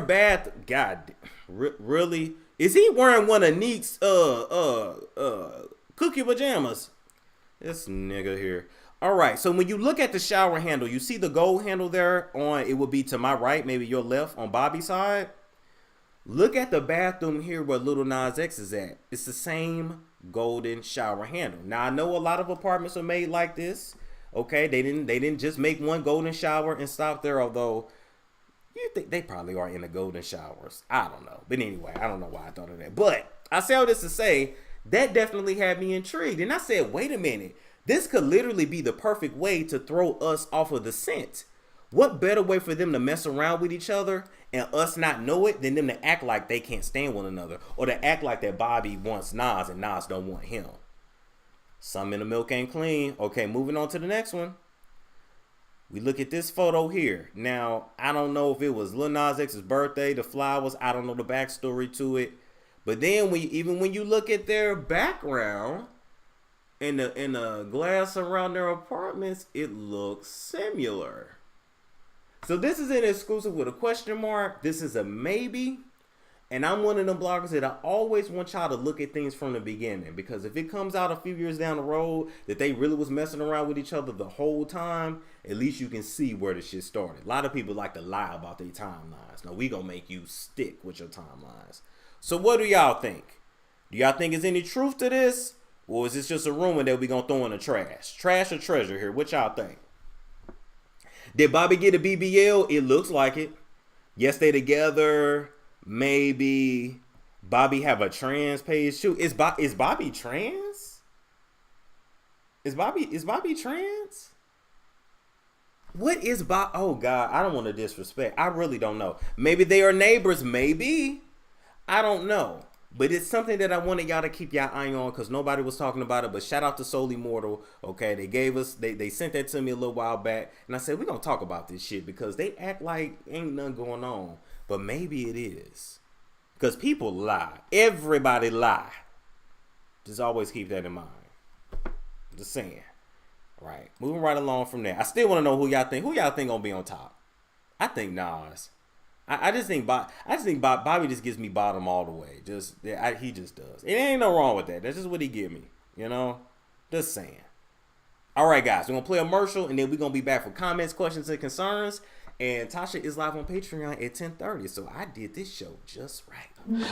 God, really? Is he wearing one of Nick's cookie pajamas? This nigga here. All right, so when you look at the shower handle, you see the gold handle there on, it would be to my right, maybe your left on Bobby's side. Look at the bathroom here where Lil Nas X is at. It's the same golden shower handle. Now, I know a lot of apartments are made like this. Okay, they didn't just make one golden shower and stop there, although you think they probably are in the golden showers. I don't know. But anyway, I don't know why I thought of that. But I say all this to say, that definitely had me intrigued. And I said, wait a minute. This could literally be the perfect way to throw us off of the scent. What better way for them to mess around with each other and us not know it than them to act like they can't stand one another, or to act like that Bobby wants Nas and Nas don't want him. Some in the milk ain't clean. Okay, moving on to the next one. We look at this photo here. Now, I don't know if it was Lil Nas X's birthday, the flowers. I don't know the backstory to it. But then even when you look at their background in the glass around their apartments, it looks similar. So this is an exclusive with a question mark. This is a maybe. And I'm one of them bloggers that I always want y'all to look at things from the beginning, because if it comes out a few years down the road that they really was messing around with each other the whole time, at least you can see where the shit started. A lot of people like to lie about their timelines. Now, we gonna make you stick with your timelines. So what do y'all think? Do y'all think there's any truth to this? Or is this just a rumor that we gonna throw in the trash? Trash or treasure here? What y'all think? Did Bobby get a BBL? It looks like it. Yes, they together. Maybe Bobby have a trans page. Shoot, is Bobby trans? Is Bobby trans? What is Bob? Oh God, I don't want to disrespect. I really don't know. Maybe they are neighbors. Maybe. I don't know. But it's something that I wanted y'all to keep y'all eye on, because nobody was talking about it. But shout out to Immoral. Okay, they gave us, they sent that to me a little while back, and I said, we're gonna talk about this shit because they act like ain't nothing going on. But maybe it is. Because people lie. Everybody lie. Just always keep that in mind. Just saying. Right. Moving right along from there. I still want to know who y'all think gonna be on top. I think Nas. I just think Bobby just gives me bottom all the way. He just does. It ain't no wrong with that. That's just what he give me. Just saying. All right, guys. We're gonna play a commercial, and then we're gonna be back for comments, questions, and concerns. And Tasha is live on Patreon at 10:30, so I did this show just right.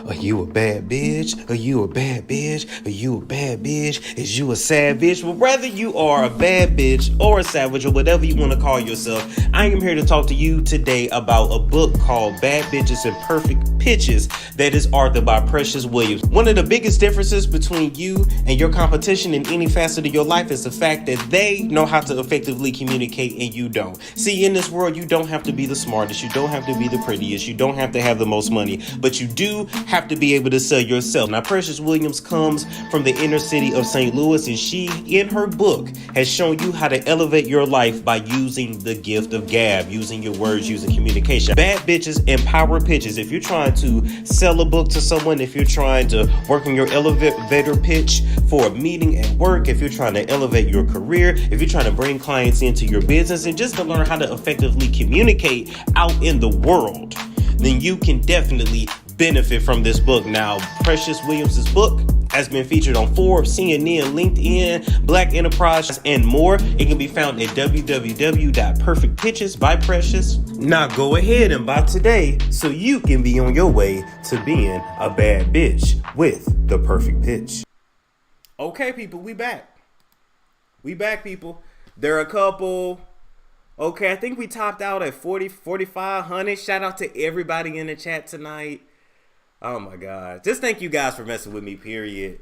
Are you a bad bitch? Are you a bad bitch? Are you a bad bitch? Is you a savage? Well, whether you are a bad bitch or a savage or whatever you want to call yourself, I am here to talk to you today about a book called Bad Bitches and Perfect Pitches that is authored by Precious Williams. One of the biggest differences between you and your competition in any facet of your life is the fact that they know how to effectively communicate and you don't. See, in this world, you don't have to be the smartest, you don't have to be the prettiest, you don't have to have the most money, but you do have to be able to sell yourself. Now, Precious Williams comes from the inner city of St. Louis, and she, in her book, has shown you how to elevate your life by using the gift of gab, using your words, using communication. Bad Bitches and Power Pitches. If you're trying to sell a book to someone, if you're trying to work on your elevator pitch for a meeting at work, if you're trying to elevate your career, if you're trying to bring clients into your business, and just to learn how to effectively communicate out in the world, then you can definitely benefit from this book. Now, Precious Williams' book, has been featured on Forbes, CNN, LinkedIn, Black Enterprise, and more. It can be found at www.perfectpitches by Precious. Now go ahead and buy today so you can be on your way to being a bad bitch with the perfect pitch. Okay, people, we back. We back, people. There are a couple. Okay, I think we topped out at 4,500. Shout out to everybody in the chat tonight. Oh my God. Just thank you guys for messing with me, period.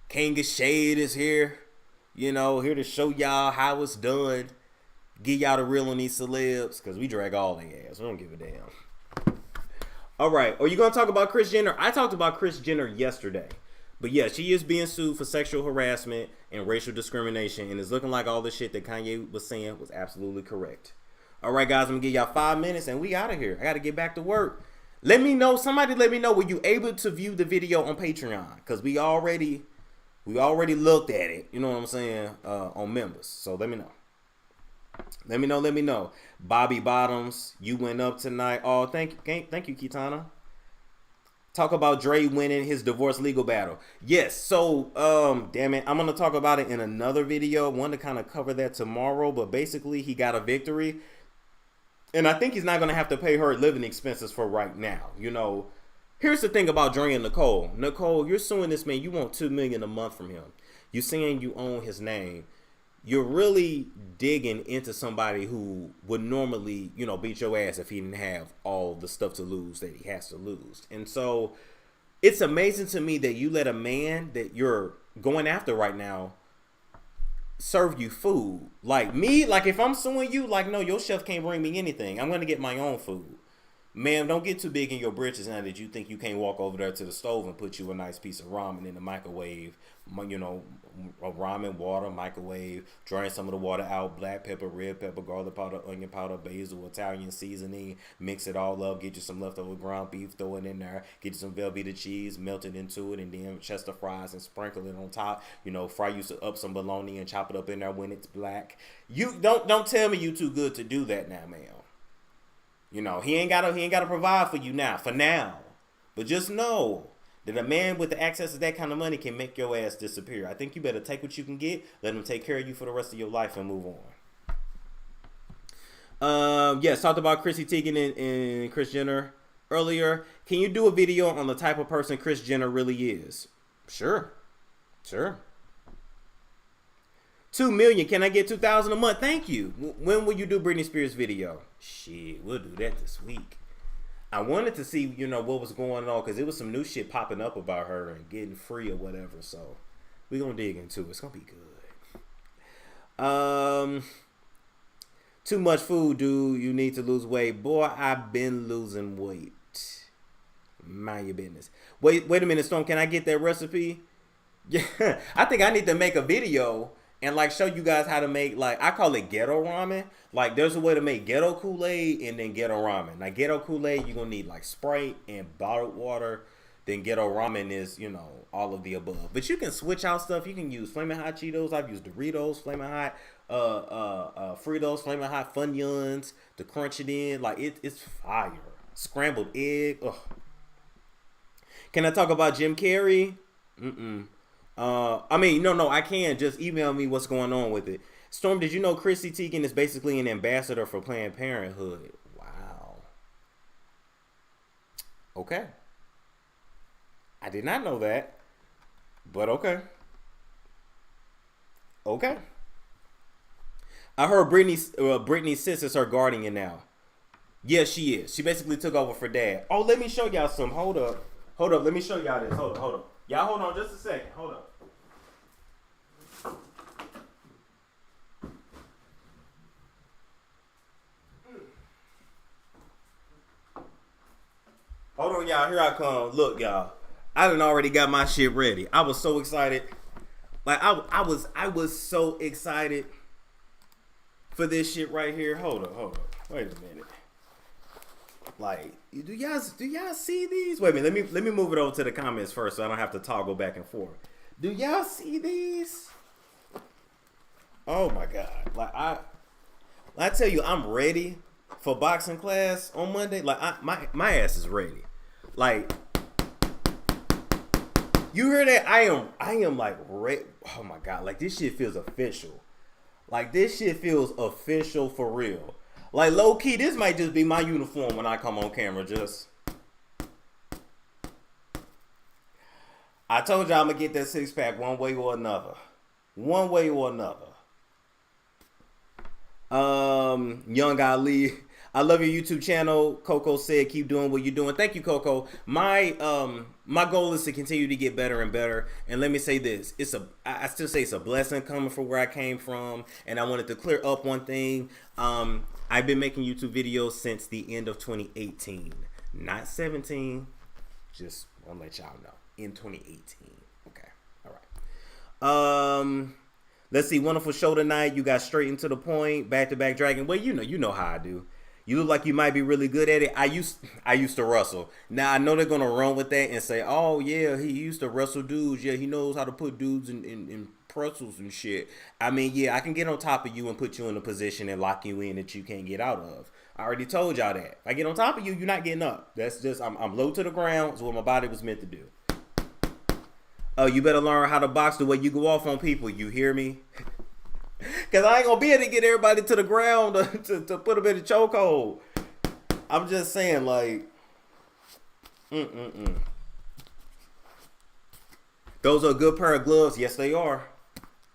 King of Shade is here. You know, here to show y'all how it's done. Give y'all the real on these celebs, because we drag all their ass. We don't give a damn. All right. Are you going to talk about Kris Jenner? I talked about Kris Jenner yesterday. But yeah, she is being sued for sexual harassment and racial discrimination. And it's looking like all the shit that Kanye was saying was absolutely correct. All right, guys, I'm going to give y'all 5 minutes and we out of here. I got to get back to work. Let me know. Somebody let me know. Were you able to view the video on Patreon? Because we already looked at it. You know what I'm saying? On members. So let me know. Let me know. Bobby Bottoms, you went up tonight. Oh, thank you, Kitana. Talk about Dre winning his divorce legal battle. Yes, so, damn it, I'm going to talk about it in another video. I want to kind of cover that tomorrow, but basically he got a victory. And I think he's not going to have to pay her living expenses for right now. You know, here's the thing about Dre and Nicole. Nicole, you're suing this man. You want $2 million a month from him. You're saying you own his name. You're really digging into somebody who would normally, you know, beat your ass if he didn't have all the stuff to lose that he has to lose. And so it's amazing to me that you let a man that you're going after right now serve you food. Like me, like if I'm suing you, like, no, your chef can't bring me anything. I'm going to get my own food. Ma'am, don't get too big in your britches now that you think you can't walk over there to the stove and put you a nice piece of ramen in the microwave. You know, ramen, water, microwave, drain some of the water out, black pepper, red pepper, garlic powder, onion powder, basil, Italian seasoning, mix it all up, get you some leftover ground beef, throw it in there, get you some Velveeta cheese, melt it into it, and then Chester fries and sprinkle it on top. You know, fry you up some bologna and chop it up in there when it's black. You don't tell me you too good to do that now, ma'am. You know, he ain't gotta provide for you now, for now. But just know that a man with the access to that kind of money can make your ass disappear. I think you better take what you can get, let him take care of you for the rest of your life, and move on. Yes, talked about Chrissy Teigen and Kris Jenner earlier. Can you do a video on the type of person Kris Jenner really is? Sure. 2 million. Can I get 2,000 a month? Thank you. When will you do Britney Spears video? Shit, we'll do that this week. I wanted to see, you know, what was going on, because there was some new shit popping up about her and getting free or whatever. So we're going to dig into it. It's going to be good. Too much food, dude. You need to lose weight. Boy, I've been losing weight. Mind your business. Wait a minute, Storm. Can I get that recipe? Yeah, I think I need to make a video and like show you guys how to make, like, I call it ghetto ramen. Like, there's a way to make ghetto Kool-Aid and then ghetto ramen. Like, ghetto Kool-Aid, you're going to need like Sprite and bottled water. Then ghetto ramen is, you know, all of the above. But you can switch out stuff. You can use Flamin' Hot Cheetos. I've used Doritos, Flamin' Hot, Fritos, Flamin' Hot Funyuns to crunch it in. Like, it's fire. Scrambled egg. Ugh. Can I talk about Jim Carrey? I mean, no, I can. Just email me what's going on with it. Storm, did you know Chrissy Teigen is basically an ambassador for Planned Parenthood? Wow. Okay. I did not know that, but okay. Okay. I heard Britney's sis is her guardian now. Yes, she is. She basically took over for dad. Oh, let me show y'all some. Hold up. Let me show y'all this. Hold up. Y'all hold on just a second. Hold up. Hold on, y'all. Here I come. Look, y'all. I done already got my shit ready. I was so excited. Like, I was so excited for this shit right here. Hold up. Wait a minute. Like, do y'all see these? Wait a minute. Let me move it over to the comments first so I don't have to toggle back and forth. Do y'all see these? Oh my God. Like, I tell you, I'm ready for boxing class on Monday. Like, my ass is ready. Like, You hear that? I am like, oh my God, like this shit feels official. Like this shit feels official for real. Like low key, this might just be my uniform when I come on camera. Just, I told y'all I'm gonna get that 6-pack one way or another. One way or another. Young Ali, I love your YouTube channel. Coco said, keep doing what you're doing. Thank you, Coco. My goal is to continue to get better and better. And let me say this: I still say it's a blessing coming from where I came from. And I wanted to clear up one thing. I've been making YouTube videos since the end of 2018, not 17. Just want to let y'all know, in 2018. Okay, all right. Let's see, wonderful show tonight. You got straight into the point, back-to-back dragon. Well, you know how I do. You look like you might be really good at it. I used to wrestle. Now I know they're gonna run with that and say, "Oh yeah, he used to wrestle dudes. Yeah, he knows how to put dudes in pretzels and shit." I mean, yeah, I can get on top of you and put you in a position and lock you in that you can't get out of. I already told y'all that. If I get on top of you, you're not getting up. That's just I'm low to the ground. It's what my body was meant to do. You better learn how to box the way you go off on people. You hear me? Because I ain't going to be able to get everybody to the ground to put them in the chokehold. I'm just saying, like, Those are a good pair of gloves. Yes, they are.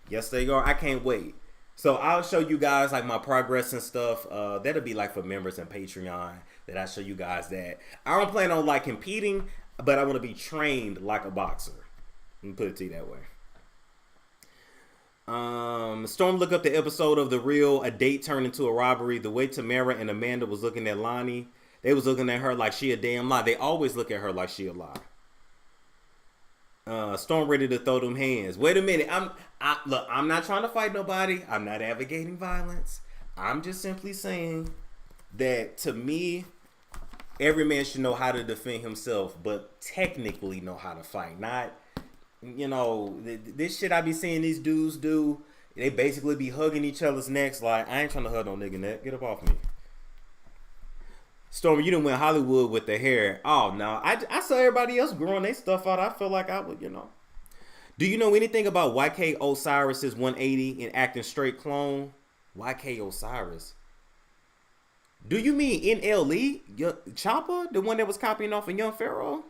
Yes, they are. I can't wait. So I'll show you guys, like, my progress and stuff. That'll be, like, for members and Patreon that I show you guys that. I don't plan on, like, competing, but I want to be trained like a boxer. Let me put it to you that way. Storm, look up the episode of The Real. A date turned into a robbery. The way Tamara and Amanda was looking at Loni, they was looking at her like she a damn lie. They always look at her like she a lie. Storm ready to throw them hands. Wait a minute. Look, I'm not trying to fight nobody. I'm not advocating violence. I'm just simply saying that, to me, every man should know how to defend himself, but technically know how to fight. Not, you know, this shit I be seeing these dudes do. They basically be hugging each other's necks. Like, I ain't trying to hug no nigga neck. Get up off me. Storm, you done went Hollywood with the hair. Oh, no. I saw everybody else growing their stuff out. I feel like I would, you know. Do you know anything about YK Osiris's 180 and acting straight clone? YK Osiris. Do you mean NLE? Chopper? The one that was copying off of Young Pharaoh?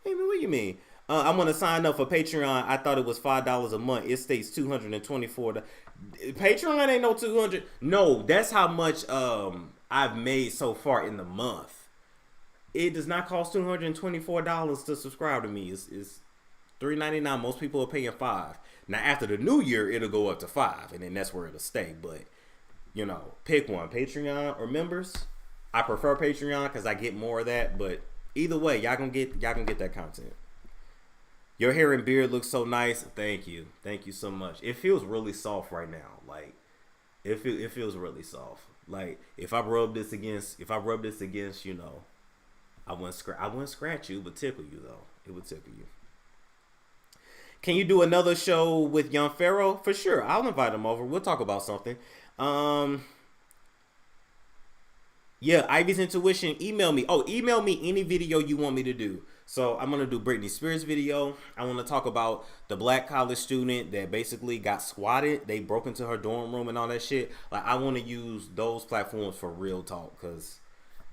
Hey, what do you mean? I'm going to sign up for Patreon. I thought it was $5 a month. It states $224. Patreon ain't no 200. No, that's how much I've made so far in the month. It does not cost $224 to subscribe to me. It's $3.99. Most people are paying $5. Now, after the new year, it'll go up to $5, and then that's where it'll stay. But, you know, pick one, Patreon or members. I prefer Patreon because I get more of that. But either way, y'all gonna get that content. Your hair and beard looks so nice. Thank you so much. It feels really soft right now. Like, it feels really soft. Like, if I rub this against, you know, I wouldn't scratch you, but tickle you though. It would tickle you. Can you do another show with Young Pharaoh? For sure. I'll invite him over. We'll talk about something. Yeah, Ivy's Intuition. Email me. Oh, email me any video you want me to do. So I'm going to do Britney Spears video. I want to talk about the black college student that basically got swatted. They broke into her dorm room and all that shit. Like, I want to use those platforms for real talk, because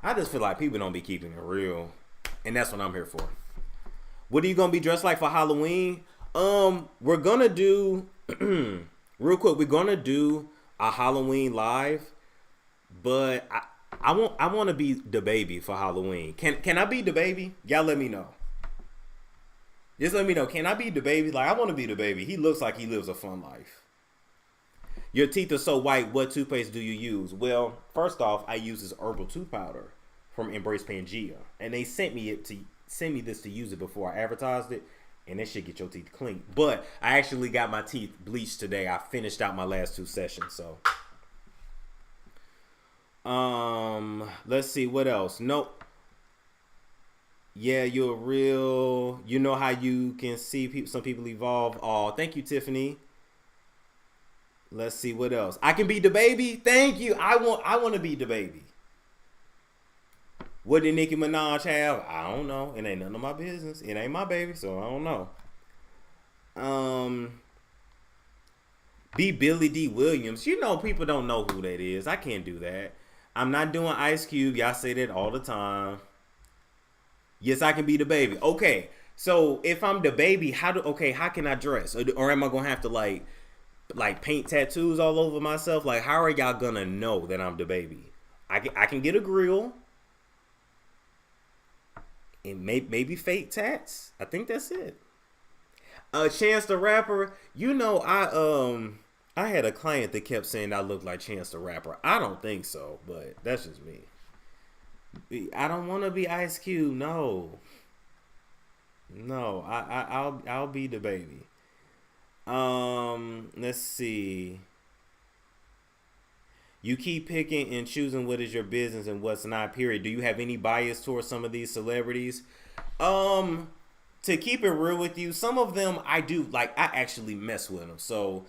I just feel like people don't be keeping it real. And that's what I'm here for. What are you going to be dressed like for Halloween? We're going to do, real quick, we're going to do a Halloween live, but I want to be the baby for Halloween. Can I be the baby? Y'all let me know. Just let me know. Can I be the baby? Like, I want to be the baby. He looks like he lives a fun life. Your teeth are so white. What toothpaste do you use? Well, first off, I use this herbal tooth powder from Embrace Pangea, and they sent me this to use it before I advertised it, and that should get your teeth clean. But I actually got my teeth bleached today. I finished out my last 2 sessions, so. Let's see what else. Nope. Yeah, you're real. You know how you can see some people evolve. Oh, thank you, Tiffany. Let's see what else. I can be the baby. Thank you. I want to be the baby. What did Nicki Minaj have? I don't know. It ain't none of my business. It ain't my baby, so I don't know. Be Billy D. Williams. You know, people don't know who that is. I can't do that. I'm not doing Ice Cube. Y'all say that all the time. Yes, I can be the baby. Okay, so if I'm the baby, how can I dress? Or am I gonna have to like paint tattoos all over myself? Like, how are y'all gonna know that I'm the baby? I can get a grill and maybe fake tats. I think that's it. Chance the Rapper. You know, I had a client that kept saying I look like Chance the Rapper. I don't think so, but that's just me. I don't want to be Ice Cube. No, I'll be the baby. Let's see. You keep picking and choosing what is your business and what's not, period. Do you have any bias towards some of these celebrities? To keep it real with you, some of them I do, like, I actually mess with them. So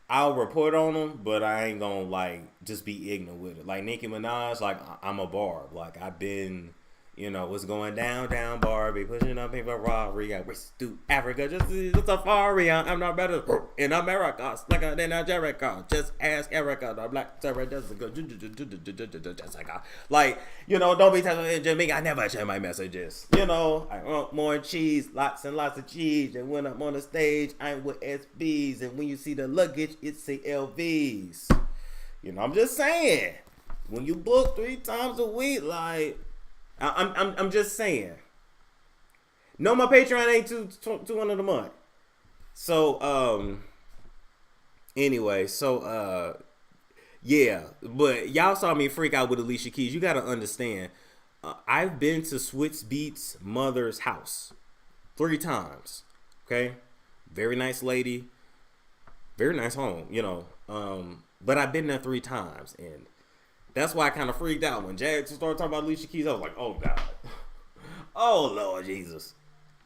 I'll report on them, but I ain't gonna, like, just be ignorant with it. Like Nicki Minaj, like, I'm a barb. Like, I've been, you know, what's going down, Barbie, pushing up in Ferrari, I wish to Africa, just a safari, I'm not better in America, slicker than a Jericho, just ask Erica, the black Sarah Jessica, Jessica. Like, you know, don't be telling me I never share my messages. You know, I want more cheese, lots and lots of cheese, and when I'm on the stage, I'm with SBs, and when you see the luggage, it's a LVs. You know, I'm just saying, when you book 3 times a week, like, I'm just saying. No, my Patreon ain't $200 a month. So anyway, yeah, but y'all saw me freak out with Alicia Keys. You gotta understand, I've been to Switz Beats' mother's house 3 times. Okay, very nice lady, very nice home, you know. But I've been there 3 times, and that's why I kind of freaked out when Jag started talking about Alicia Keys. I was like, oh God, oh Lord Jesus.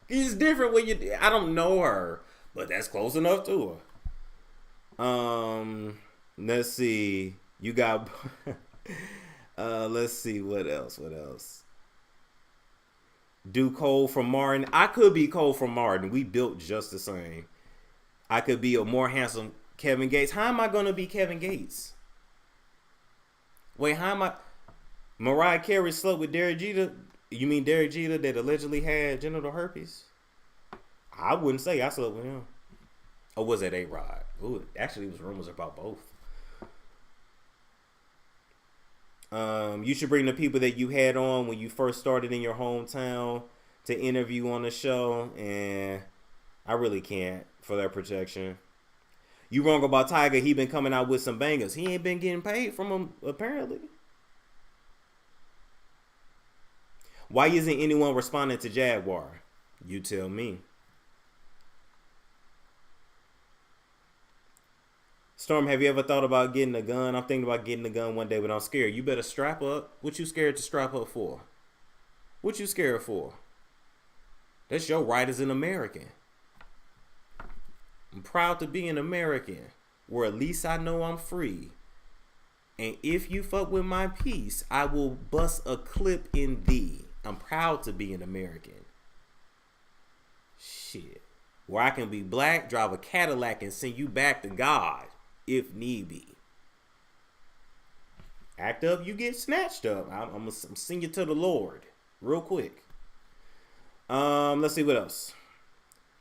It's different when I don't know her, but that's close enough to her. Let's see. You got. Let's see what else. Do Cole from Martin. I could be Cole from Martin. We built just the same. I could be a more handsome Kevin Gates. How am I gonna be Kevin Gates? Wait, how am I? Mariah Carey slept with Derek Jeter. You mean Derek Jeter that allegedly had genital herpes? I wouldn't say I slept with him. Or was it A-Rod? Ooh, actually, it was rumors about both. You should bring the people that you had on when you first started in your hometown to interview on the show. And I really can't for that protection. You wrong about Teigen. He been coming out with some bangers. He ain't been getting paid from them, apparently. Why isn't anyone responding to Jaguar? You tell me. Storm, have you ever thought about getting a gun? I'm thinking about getting a gun one day, but I'm scared. You better strap up. What you scared to strap up for? What you scared for? That's your right as an American. I'm proud to be an American, where at least I know I'm free. And if you fuck with my peace, I will bust a clip in thee. I'm proud to be an American. Shit. Where I can be black, drive a Cadillac, and send you back to God, if need be. Act up, you get snatched up. I'm gonna send you to the Lord real quick. Let's see what else.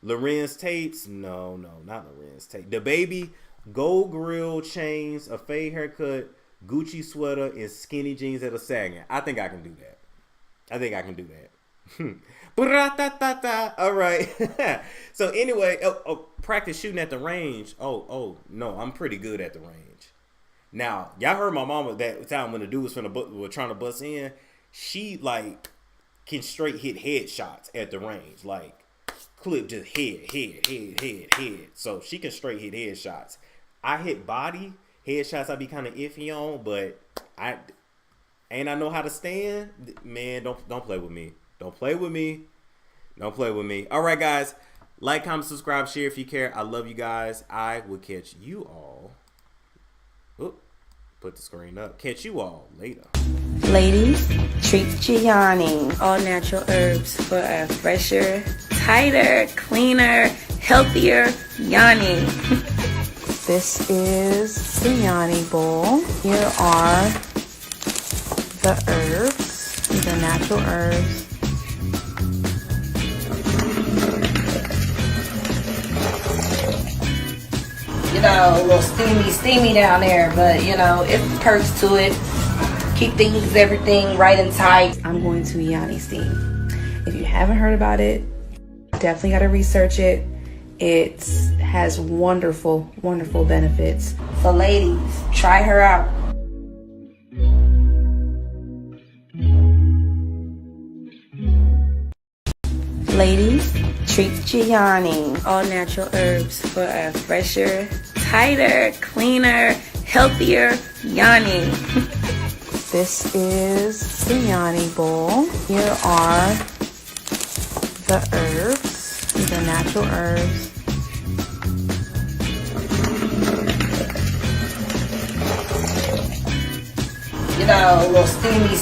Lorenz Tates, no, not Lorenz Tate. The baby, gold grill chains, a fade haircut, Gucci sweater, and skinny jeans that are sagging. I think I can do that. All right. So anyway, practice shooting at the range. Oh, no, I'm pretty good at the range. Now, y'all heard my mama that time when the dude was trying to bust in. She like can straight hit headshots at the range, like. Clip just head. So she can straight hit headshots. I hit body headshots. I be kind of iffy on, but I know how to stand. Man, don't play with me. Don't play with me. All right, guys, like, comment, subscribe, share if you care. I love you guys. I will catch you all. Put the screen up. Catch you all later. Ladies, treat Gianni. All natural herbs for a fresher, tighter, cleaner, healthier Yanni. This is the Yanni bowl. Here are the herbs. These are natural herbs. You know, a little steamy down there, but you know, it's perks to it. Keep things, everything right and tight. I'm going to Yanni steam. If you haven't heard about it, definitely got to research it. It has wonderful, wonderful benefits. So ladies, try her out. Ladies, treat Gianni. All natural herbs for a fresher, tighter, cleaner, healthier Yanni. This is the Yanni bowl. Here are the herbs. These are natural herbs. You know, a little steamy